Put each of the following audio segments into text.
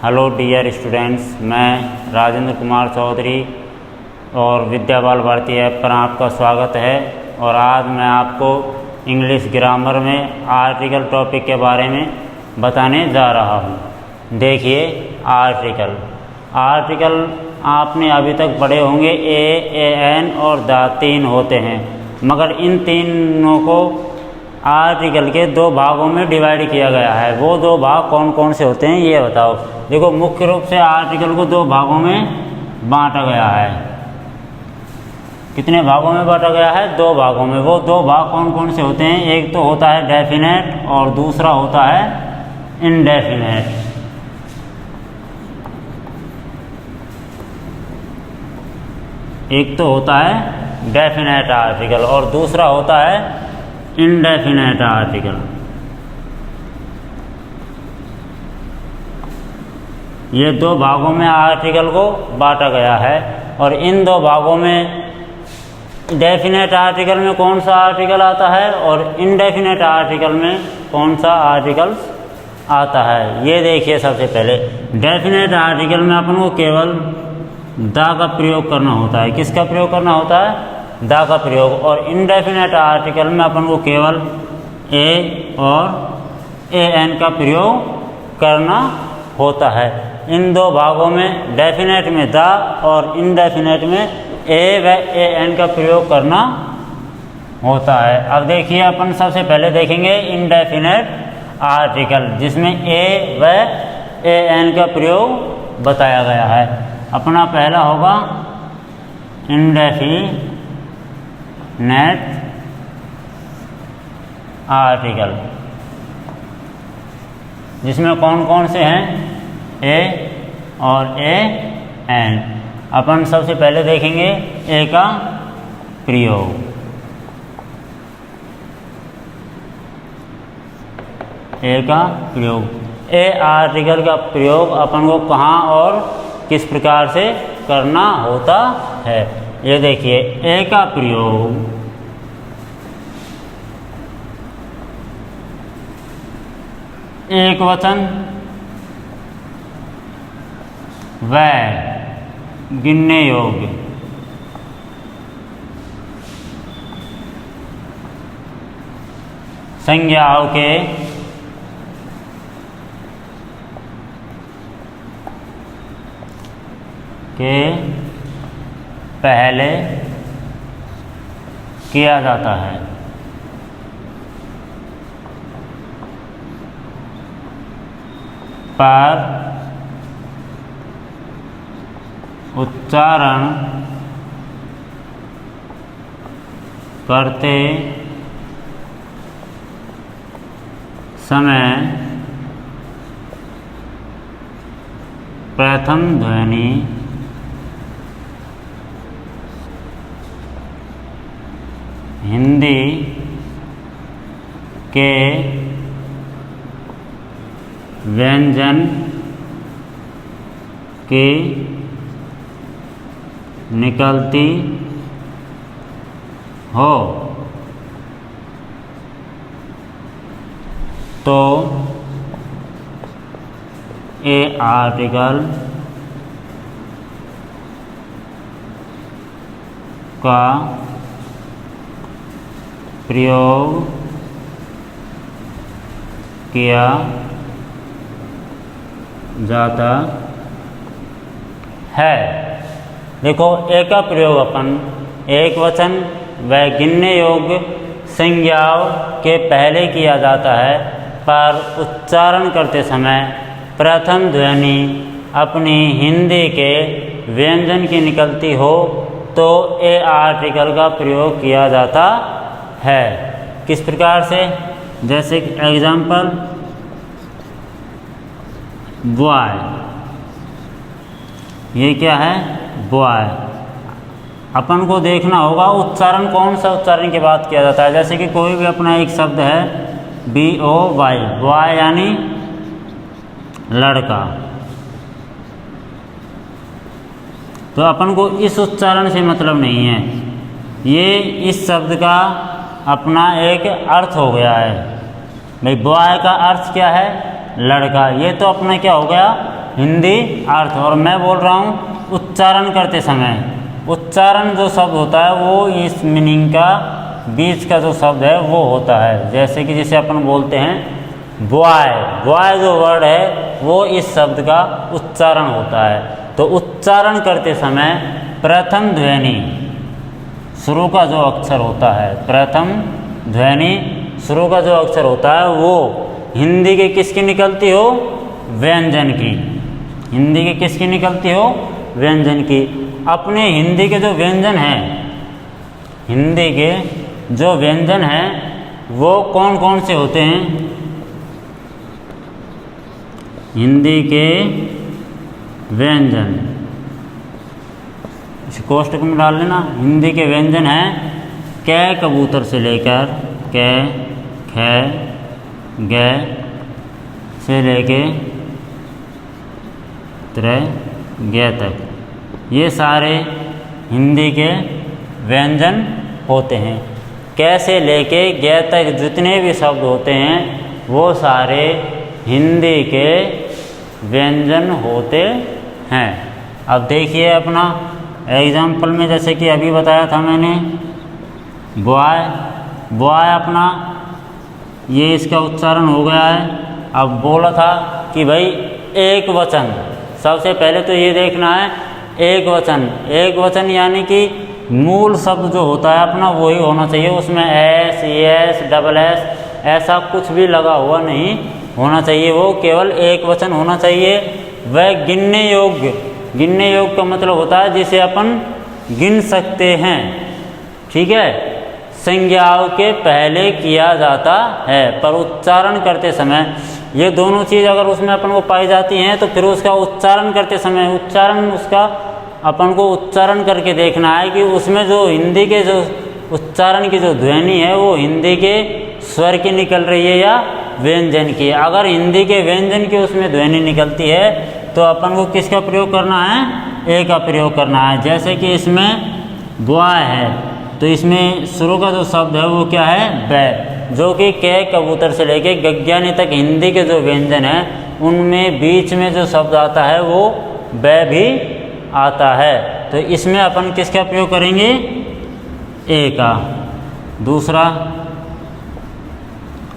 Hello dear students, मैं राजेंद्र कुमार चौधरी और विद्या बाल भारती ऐप पर आपका स्वागत है। और आज मैं आपको इंग्लिश ग्रामर में आर्टिकल टॉपिक के बारे में बताने जा रहा हूँ। देखिए, आर्टिकल आपने अभी तक पढ़े होंगे एन और द, तीन होते हैं, मगर इन तीनों को आर्टिकल के दो भागों में डिवाइड किया गया है। वो दो भाग कौन कौन से होते हैं ये बताओ। देखो, मुख्य रूप से आर्टिकल को दो भागों में बांटा गया है। कितने भागों में बांटा गया है? दो भागों में। वो दो भाग कौन कौन से होते हैं? एक तो होता है डेफिनेट और दूसरा होता है इनडेफिनेट। एक तो होता है डेफिनेट आर्टिकल और दूसरा होता है इनडेफिनेट आर्टिकल। ये दो भागों में आर्टिकल को बांटा गया है। और इन दो भागों में डेफिनेट आर्टिकल में कौन सा आर्टिकल आता है और इनडेफिनेट आर्टिकल में कौन सा आर्टिकल आता है, ये देखिए। सबसे पहले डेफिनेट आर्टिकल में अपन को केवल द का प्रयोग करना होता है। किसका प्रयोग करना होता है? द का प्रयोग। और इनडेफिनेट आर्टिकल में अपन को केवल ए और एन का प्रयोग करना होता है। इन दो भागों में डेफिनेट में द और इनडेफिनेट में ए व एन का प्रयोग करना होता है। अब देखिए, अपन सबसे पहले देखेंगे इनडेफिनेट आर्टिकल, जिसमें ए व एन का प्रयोग बताया गया है। अपना पहला होगा इनडेफिनेट आर्टिकल, जिसमें कौन कौन से हैं? ए और एन। अपन सबसे पहले देखेंगे ए का प्रयोग। ए का प्रयोग, ए आर्टिकल का प्रयोग अपन को कहाँ और किस प्रकार से करना होता है, ये देखिए। ए का प्रयोग एक वचन व गिनने योग्य संज्ञाओं के पहले किया जाता है। पर उच्चारण करते समय प्रथम ध्वनि हिंदी के व्यंजन की निकलती हो तो ए आर्टिकल का प्रयोग किया जाता है। देखो, ए का प्रयोग अपन एक वचन व गिनने योग्य संज्ञाओं के पहले किया जाता है, पर उच्चारण करते समय प्रथम ध्वनि अपनी हिंदी के व्यंजन की निकलती हो तो ए आर्टिकल का प्रयोग किया जाता है। किस प्रकार से? जैसे एग्जाम्पल, बॉय। ये क्या है? बॉय। अपन को देखना होगा उच्चारण कौन सा उच्चारण के बाद किया जाता है। जैसे कि कोई भी अपना एक शब्द है BOY, बॉय यानी लड़का, तो अपन को इस उच्चारण से मतलब नहीं है। ये इस शब्द का अपना एक अर्थ हो गया है। भाई बॉय का अर्थ क्या है? लड़का। ये तो अपना क्या हो गया? हिंदी अर्थ। और मैं बोल रहा हूँ उच्चारण करते समय, उच्चारण जो शब्द होता है वो इस मीनिंग का बीच का जो शब्द है वो होता है। जैसे कि जैसे अपन बोलते हैं बॉय, बॉय जो वर्ड है वो इस शब्द का उच्चारण होता है। तो उच्चारण करते समय प्रथम ध्वनि शुरू का जो अक्षर होता है, प्रथम ध्वनि शुरू का जो अक्षर होता है वो हिंदी के किसकी निकलती हो? व्यंजन की। हिंदी के किसकी निकलती हो? व्यंजन की। अपने हिंदी के जो व्यंजन हैं, हिंदी के जो व्यंजन हैं वो कौन कौन से होते हैं? हिंदी के व्यंजन इस कोष्टक में डाल लेना। हिंदी के व्यंजन हैं कै कबूतर से लेकर कै, ख, ग से लेके त्र, ग तक। ये सारे हिंदी के व्यंजन होते हैं। कैसे लेके ग तक जितने भी शब्द होते हैं वो सारे हिंदी के व्यंजन होते हैं। अब देखिए अपना एग्जाम्पल में, जैसे कि अभी बताया था मैंने बॉय, बॉय अपना ये इसका उच्चारण हो गया है। अब बोला था कि भाई एक वचन, सबसे पहले तो ये देखना है एक वचन। एक वचन यानी कि मूल शब्द जो होता है अपना वही होना चाहिए, उसमें एस, एस, डबल एस ऐसा कुछ भी लगा हुआ नहीं होना चाहिए, वो केवल एक वचन होना चाहिए। वह गिनने योग्य, गिनने योग्य का मतलब होता है जिसे अपन गिन सकते हैं, ठीक है, संज्ञाओं के पहले किया जाता है। पर उच्चारण करते समय ये दोनों चीज़ अगर उसमें अपन को पाई जाती हैं तो फिर उसका उच्चारण करते समय, उच्चारण उसका अपन को उच्चारण करके देखना है कि उसमें जो हिंदी के जो उच्चारण की जो ध्वनि है वो हिंदी के स्वर की निकल रही है या व्यंजन की। अगर हिंदी के व्यंजन की उसमें ध्वनि निकलती है तो अपन को किसका प्रयोग करना है? ए का प्रयोग करना है। जैसे कि इसमें बॉय है तो इसमें शुरू का जो शब्द है वो क्या है? बै, जो कि कै कबूतर से लेके गज्ञानी तक हिंदी के जो व्यंजन है उनमें बीच में जो शब्द आता है वो बै भी आता है। तो इसमें अपन किसका प्रयोग करेंगे? ए का। दूसरा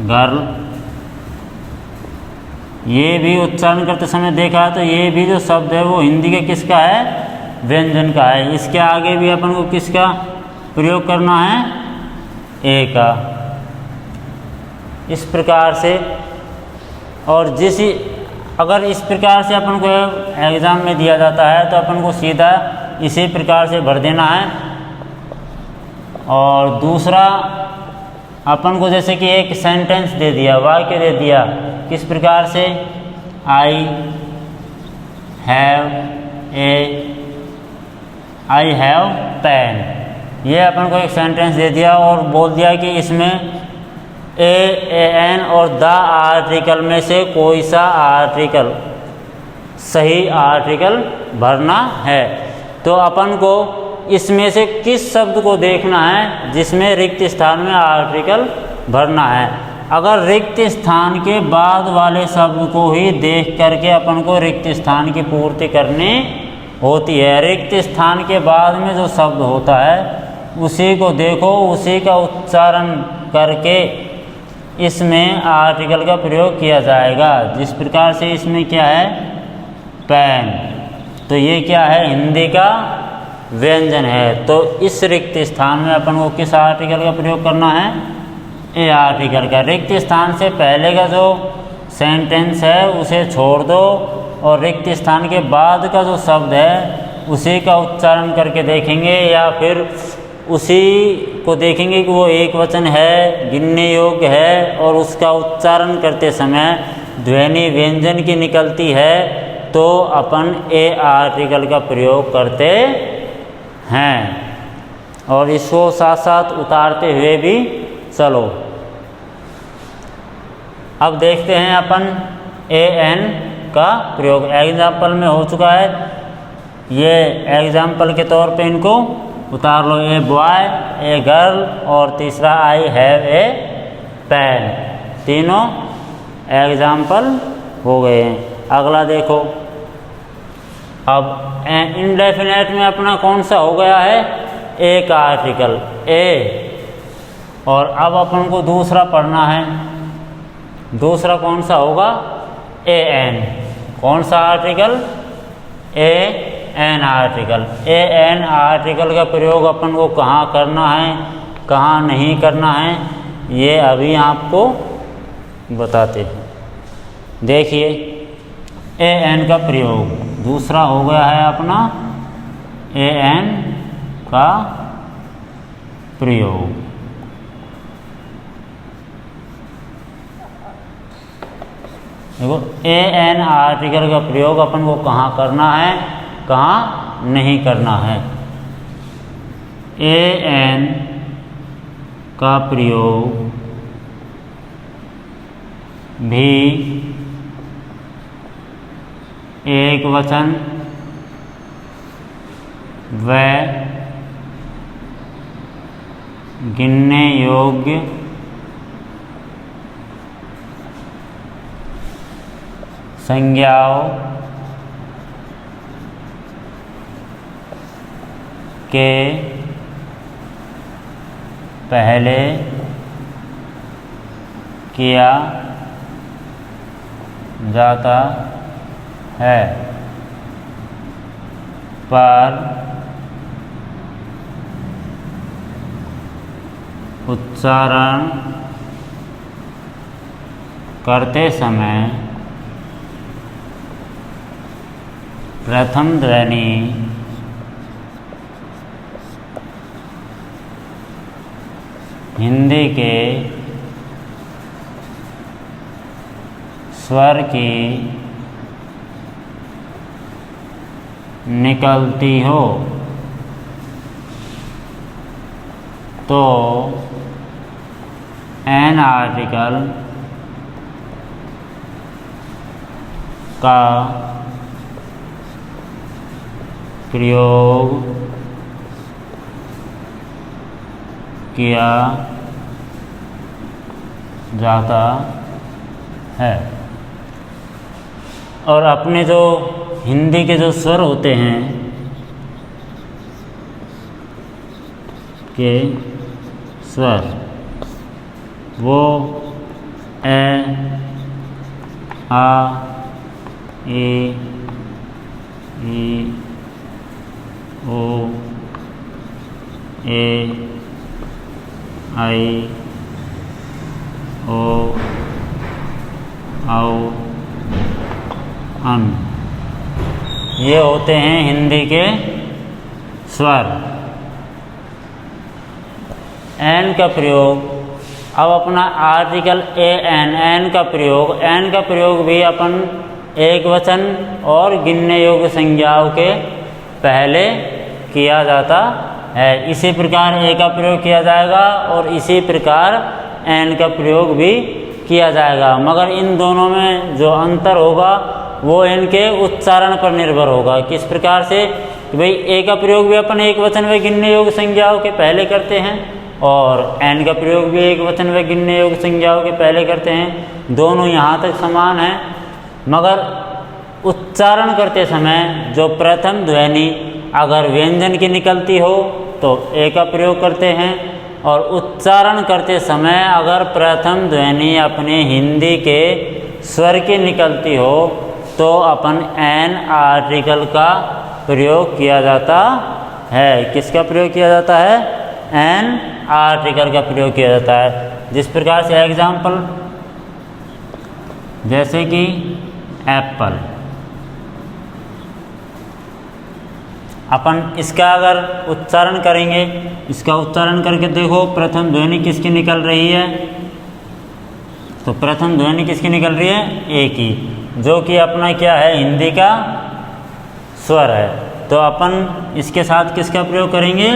गर्ल, ये भी उच्चारण करते समय देखा तो ये भी जो शब्द है वो हिंदी के किसका है? व्यंजन का है। इसके आगे भी अपन को किसका प्रयोग करना है? ए का। इस प्रकार से, और अगर इस प्रकार से अपन को एग्ज़ाम में दिया जाता है तो अपन को सीधा इसी प्रकार से भर देना है। और दूसरा अपन को जैसे कि एक सेंटेंस दे दिया, वाक्य दे दिया, किस प्रकार से? आई हैव पेन, ये अपन को एक सेंटेंस दे दिया और बोल दिया कि इसमें एन और द आर्टिकल में से कोई सा आर्टिकल, सही आर्टिकल भरना है। तो अपन को इसमें से किस शब्द को देखना है जिसमें रिक्त स्थान में आर्टिकल भरना है। अगर रिक्त स्थान के बाद वाले शब्द को ही देख करके अपन को रिक्त स्थान की पूर्ति करनी होती है। रिक्त स्थान के बाद में जो शब्द होता है उसी को देखो, उसी का उच्चारण करके इसमें आर्टिकल का प्रयोग किया जाएगा। जिस प्रकार से इसमें क्या है? पेन, तो ये क्या है? हिंदी का व्यंजन है। तो इस रिक्त स्थान में अपन को किस आर्टिकल का प्रयोग करना है? ए आर्टिकल का। रिक्त स्थान से पहले का जो सेंटेंस है उसे छोड़ दो और रिक्त स्थान के बाद का जो शब्द है उसी का उच्चारण करके देखेंगे, या फिर उसी को देखेंगे कि वो एक वचन है, गिनने योग्य है और उसका उच्चारण करते समय ध्वनि व्यंजन की निकलती है, तो अपन ए आर्टिकल का प्रयोग करते हैं। और इसको साथ साथ उतारते हुए भी चलो। अब देखते हैं अपन ए एन का प्रयोग। एग्जाम्पल में हो चुका है, ये एग्जाम्पल के तौर पे इनको उतार लो। ए बॉय, ए गर्ल और तीसरा आई हैव ए पेन, तीनों एग्जाम्पल हो गए हैं। अगला देखो, अब इनडेफिनेट में अपना कौन सा हो गया है, ए का आर्टिकल ए। और अब अपन को दूसरा पढ़ना है, दूसरा कौन सा होगा, ए एन। कौन सा article, A an article. A an article का प्रयोग अपन को कहाँ करना है, कहाँ नहीं करना है, ये अभी आपको बताते हैं। देखिए ए एन का प्रयोग दूसरा हो गया है अपना, ए एन का प्रयोग। देखो ए एन आर्टिकल का प्रयोग अपन को कहाँ करना है, कहाँ नहीं करना है। ए एन का प्रयोग भी एक वचन व गिनने योग्य संज्ञाओं के पहले किया जाता है, पर उच्चारण करते समय प्रथम ध्वनि हिंदी के स्वर की निकलती हो तो एन आर्टिकल का प्रयोग किया जाता है। और अपने जो हिंदी के जो स्वर होते हैं के स्वर, वो ए, आ, ई, ओ, ए, आई, ओ, औ, अन, ये होते हैं हिंदी के स्वर। एन का प्रयोग, अब अपना आर्टिकल ए एन, एन का प्रयोग भी अपन एक वचन और गिनने योग्य संज्ञाओं के पहले किया जाता है। इसी प्रकार ए का प्रयोग किया जाएगा और इसी प्रकार एन का प्रयोग भी किया जाएगा, मगर इन दोनों में जो अंतर होगा वो इनके उच्चारण पर निर्भर होगा। किस प्रकार से कि भाई ए का प्रयोग भी अपन एक वचन व गिनने योग्य संज्ञाओं के पहले करते हैं और एन का प्रयोग भी एक वचन व गिनने योग्य संज्ञाओं के पहले करते हैं। दोनों यहाँ तक समान हैं, मगर उच्चारण करते समय जो प्रथम ध्वनि अगर व्यंजन की निकलती हो तो ए का प्रयोग करते हैं, और उच्चारण करते समय अगर प्रथम ध्वनि अपने हिंदी के स्वर की निकलती हो तो अपन एन आर्टिकल का प्रयोग किया जाता है। किसका प्रयोग किया जाता है, एन आर्टिकल का प्रयोग किया जाता है। जिस प्रकार से एग्जाम्पल, जैसे कि एप्पल, अपन इसका अगर उच्चारण करेंगे, इसका उच्चारण करके देखो प्रथम ध्वनि किसकी निकल रही है, तो प्रथम ध्वनि किसकी निकल रही है, ए की, जो कि अपना क्या है, हिंदी का स्वर है। तो अपन इसके साथ किसका प्रयोग करेंगे,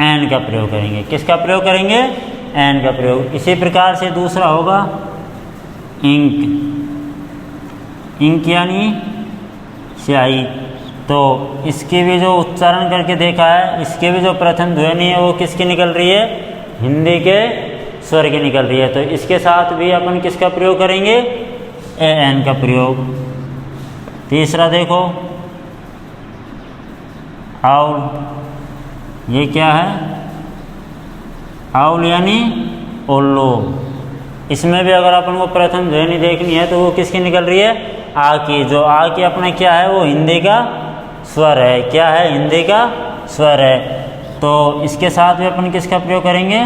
एन का प्रयोग करेंगे। किसका प्रयोग करेंगे, एन का प्रयोग। इसी प्रकार से दूसरा होगा इंक, इंक यानी स्याही। तो इसकी भी जो उच्चारण करके देखा है, इसके भी जो प्रथम ध्वनि है वो किसकी निकल रही है, हिंदी के स्वर की निकल रही है। तो इसके साथ भी अपन किसका प्रयोग करेंगे, ए एन का प्रयोग। तीसरा देखो आउल, ये क्या है? आउल यानी उल्लू। इसमें भी अगर अपन को प्रथम ध्वनि देखनी है तो वो किसकी निकल रही है? आ की। जो आ की अपना क्या है? वो हिंदी का स्वर है। क्या है? हिंदी का स्वर है। तो इसके साथ भी अपन किसका प्रयोग करेंगे?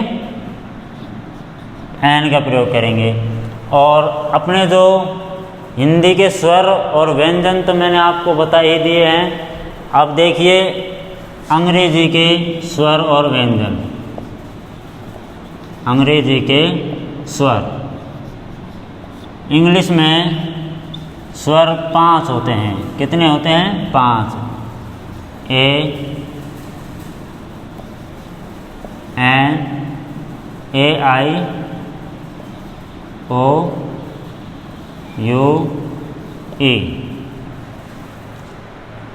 एन का प्रयोग करेंगे। और अपने जो हिंदी के स्वर और व्यंजन तो मैंने आपको बता ही दिए हैं। अब देखिए अंग्रेजी के स्वर और व्यंजन। अंग्रेजी के स्वर, इंग्लिश में स्वर 5 होते हैं। कितने होते हैं? 5। A, N, A I, O, U, E.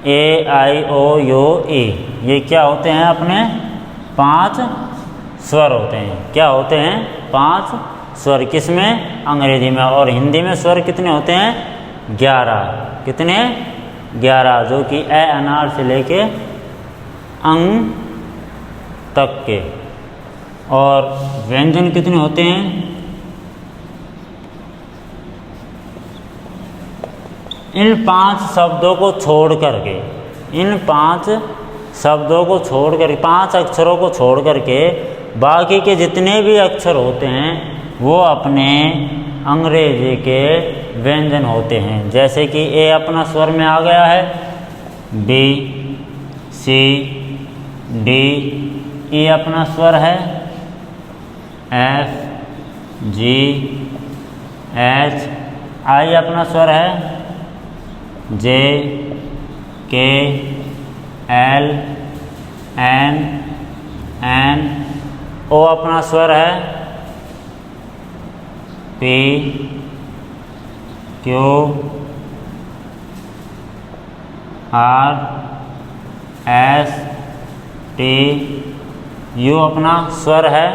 A I O U E, ये क्या होते हैं? अपने 5 स्वर होते हैं। क्या होते हैं? 5 स्वर। किसमें? अंग्रेजी में। और हिंदी में स्वर कितने होते हैं? 11। कितने? 11, जो कि ए अनार से लेके अंग तक के। और व्यंजन कितने होते हैं? इन 5 शब्दों को छोड़ करके, इन 5 शब्दों को छोड़ कर, 5 अक्षरों को छोड़ करके बाकी के जितने भी अक्षर होते हैं वो अपने अंग्रेजी के व्यंजन होते हैं। जैसे कि ए अपना स्वर में आ गया है, बी, सी, डी। ई अपना स्वर है, एफ, जी, एच। आई अपना स्वर है, जे, के, एल, एन, एन। ओ अपना स्वर है, P, Q, R, S, T. U अपना स्वर है,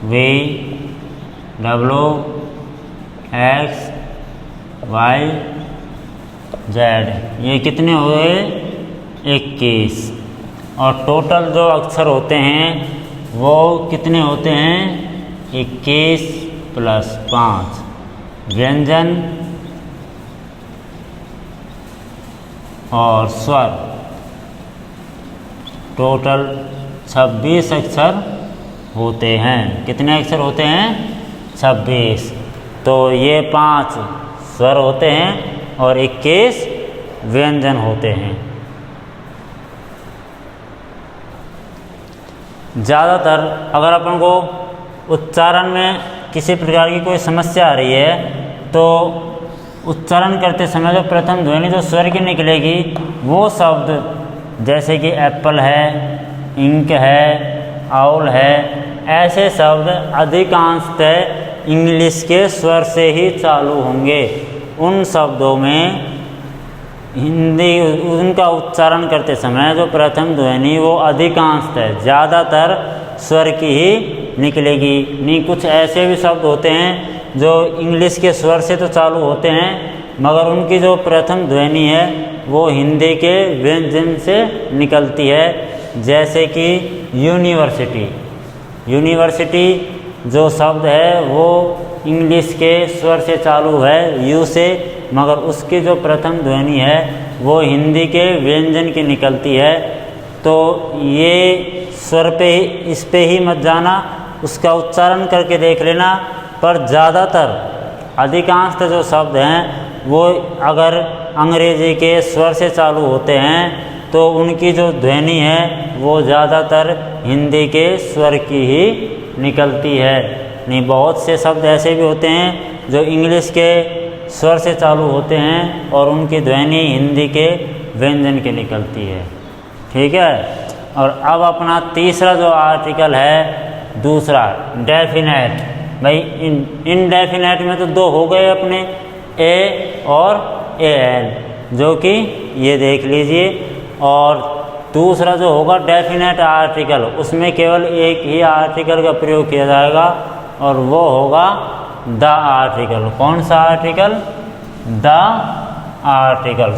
V, W, X, Y, Z. ये कितने हुए? 21। और टोटल जो अक्षर होते हैं वो कितने होते हैं? 21 + 5। व्यंजन और स्वर टोटल 26 अक्षर होते हैं। कितने अक्षर होते हैं? 26। तो ये 5 स्वर होते हैं और 21 व्यंजन होते हैं। ज़्यादातर अगर अपन को उच्चारण में किसी प्रकार की कोई समस्या आ रही है तो उच्चारण करते समय जो प्रथम ध्वनि जो स्वर की निकलेगी वो शब्द जैसे कि एप्पल है, इंक है, आउल है, ऐसे शब्द अधिकांशतः इंग्लिश के स्वर से ही चालू होंगे। उन शब्दों में हिंदी उनका उच्चारण करते समय जो प्रथम ध्वनि वो अधिकांशतः ज़्यादातर स्वर की ही निकलेगी। नहीं, कुछ ऐसे भी शब्द होते हैं जो इंग्लिश के स्वर से तो चालू होते हैं मगर उनकी जो प्रथम ध्वनि है वो हिंदी के व्यंजन से निकलती है। जैसे कि यूनिवर्सिटी, यूनिवर्सिटी जो शब्द है वो इंग्लिश के स्वर से चालू है यू से, मगर उसकी जो प्रथम ध्वनि है वो हिंदी के व्यंजन की निकलती है। तो ये स्वर पे ही, इस पे ही मत जाना, उसका उच्चारण करके देख लेना। पर ज़्यादातर अधिकांश जो शब्द हैं वो अगर अंग्रेजी के स्वर से चालू होते हैं तो उनकी जो ध्वनि है वो ज़्यादातर हिंदी के स्वर की ही निकलती है। नहीं, बहुत से शब्द ऐसे भी होते हैं जो इंग्लिश के स्वर से चालू होते हैं और उनकी ध्वनि हिंदी के व्यंजन की निकलती है। ठीक है। और अब अपना तीसरा जो आर्टिकल है दूसरा डेफिनेट। भाई इनडेफिनेट में तो 2 हो गए अपने, ए और ए एल, जो कि ये देख लीजिए। और दूसरा जो होगा डेफिनेट आर्टिकल, उसमें केवल एक ही आर्टिकल का प्रयोग किया जाएगा और वो होगा द आर्टिकल। कौन सा आर्टिकल? The article.